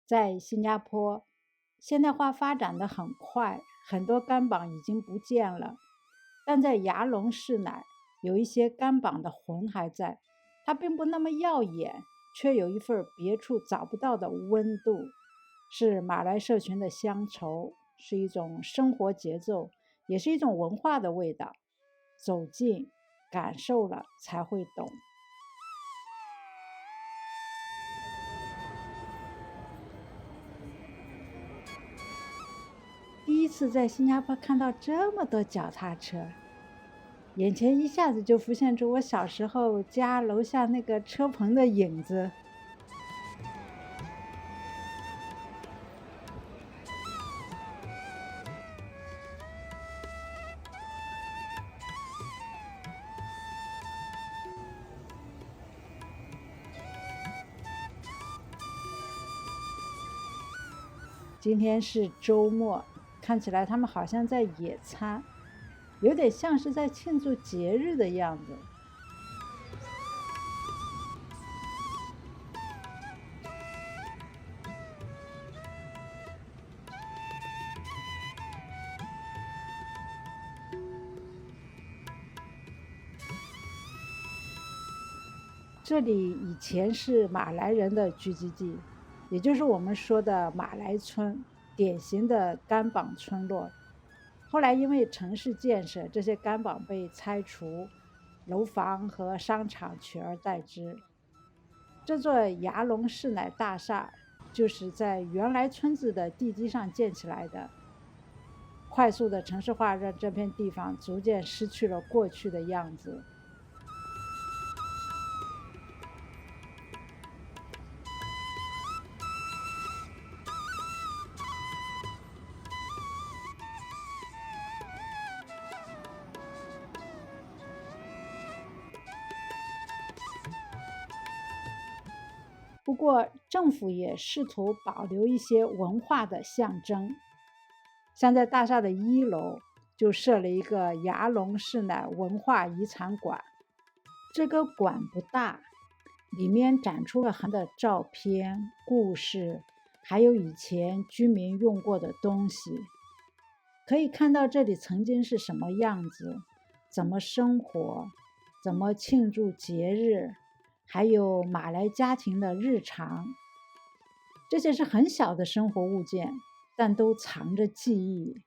在新加坡，现代化发展的很快，很多甘榜已经不见了，但在牙龙市乃有一些甘榜的魂还在，它并不那么耀眼，却有一份别处找不到的温度，是马来社群的乡愁，是一种生活节奏，也是一种文化的味道。走近感受了才会懂。第一次在新加坡看到这么多脚踏车，眼前一下子就浮现出我小时候家楼下那个车棚的影子。今天是周末，看起来他们好像在野餐，有点像是在庆祝节日的样子。这里以前是马来人的聚集地，也就是我们说的马来村，典型的甘榜村落。后来因为城市建设，这些甘榜被拆除，楼房和商场取而代之。这座牙龙市乃大厦就是在原来村子的地基上建起来的。快速的城市化让这片地方逐渐失去了过去的样子。不过，政府也试图保留一些文化的象征，像在大厦的1楼就设了一个牙龙市乃文化遗产馆。这个馆不大，里面展出了很多的照片、故事，还有以前居民用过的东西。可以看到这里曾经是什么样子，怎么生活，怎么庆祝节日，还有马来家庭的日常。这些是很小的生活物件，但都藏着记忆。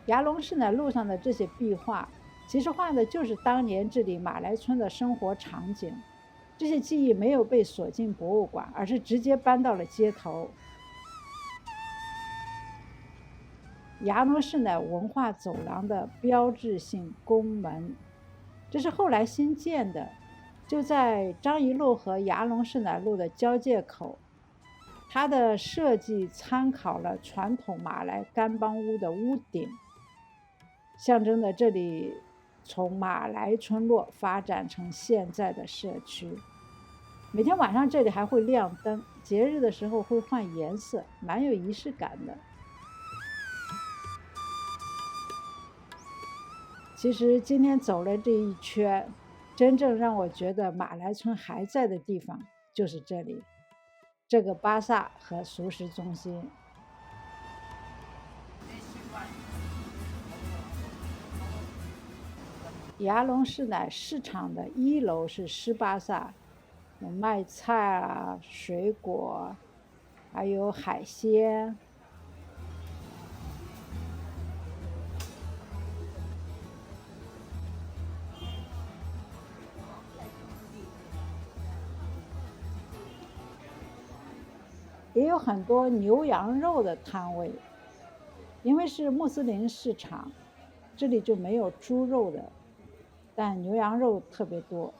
牙龙市乃路上的这些壁画，其实画的就是当年这里马来村的生活场景。这些记忆没有被锁进博物馆，而是直接搬到了街头。牙龙市乃文化走廊的标志性宫门，这是后来新建的，就在樟宜路和牙龙市乃路的交界口。它的设计参考了传统马来甘帮屋的屋顶，象征着这里从马来村落发展成现在的社区。每天晚上这里还会亮灯，节日的时候会换颜色，蛮有仪式感的。其实今天走了这一圈，真正让我觉得马来村还在的地方就是这里，这个巴萨和熟食中心。牙龙市乃市场的1楼是湿巴萨，有卖菜啊、水果，还有海鲜。也有很多牛羊肉的摊位，因为是穆斯林市场，这里就没有猪肉的，但牛羊肉特别多，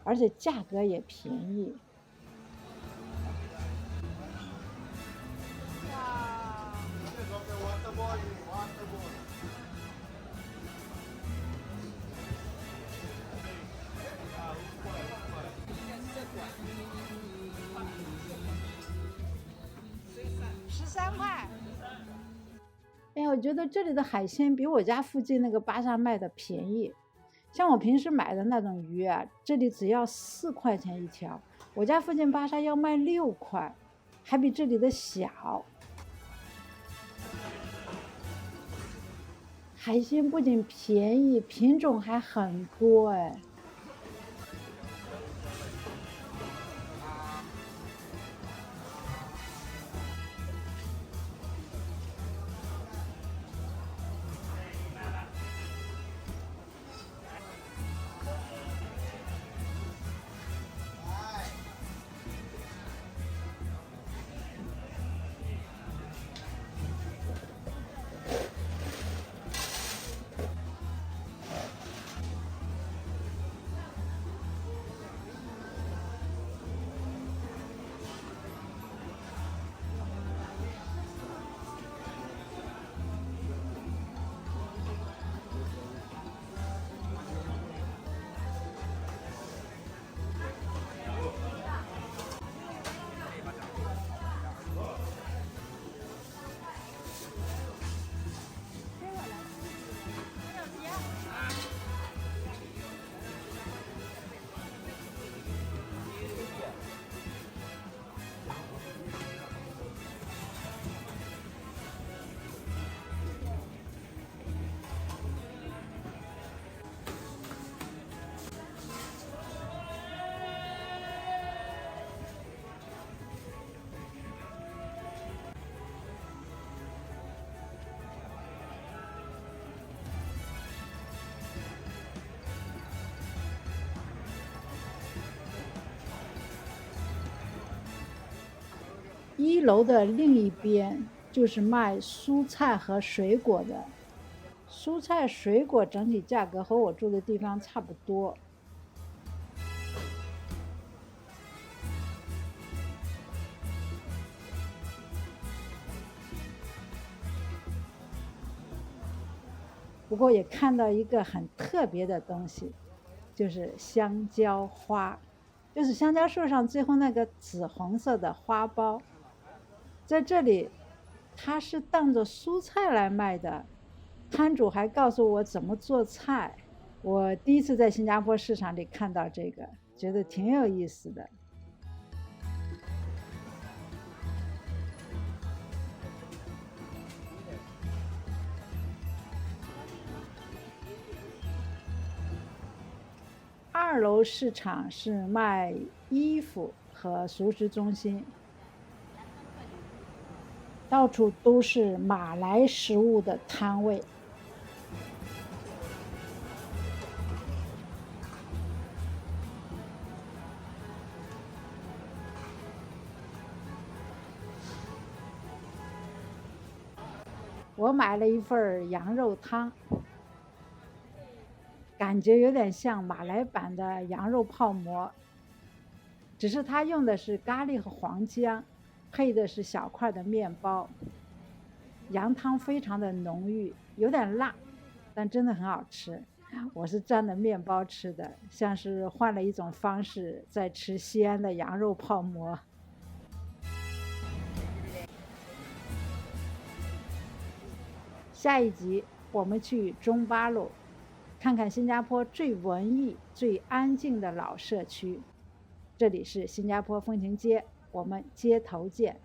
而且价格也便宜。块。哎呀，我觉得这里的海鲜比我家附近那个巴萨卖的便宜。像我平时买的那种鱼啊，这里只要4块钱一条，我家附近巴萨要卖6块，还比这里的小。海鲜不仅便宜，品种还很多哎。1楼的另一边就是卖蔬菜和水果的，蔬菜水果整体价格和我住的地方差不多。不过也看到一个很特别的东西，就是香蕉花，就是香蕉树上最后那个紫红色的花苞。在这里，它是当着蔬菜来卖的。摊主还告诉我怎么做菜。我第一次在新加坡市场里看到这个，觉得挺有意思的。2楼市场是卖衣服和熟食中心，到处都是马来食物的摊位。我买了一份羊肉汤，感觉有点像马来版的羊肉泡馍，只是它用的是咖喱和黄姜，配的是小块的面包。羊汤非常的浓郁，有点辣，但真的很好吃。我是蘸着面包吃的，像是换了一种方式在吃西安的羊肉泡馍。下一集我们去中巴路，看看新加坡最文艺、最安静的老社区。这里是新加坡风情街，我们街头见。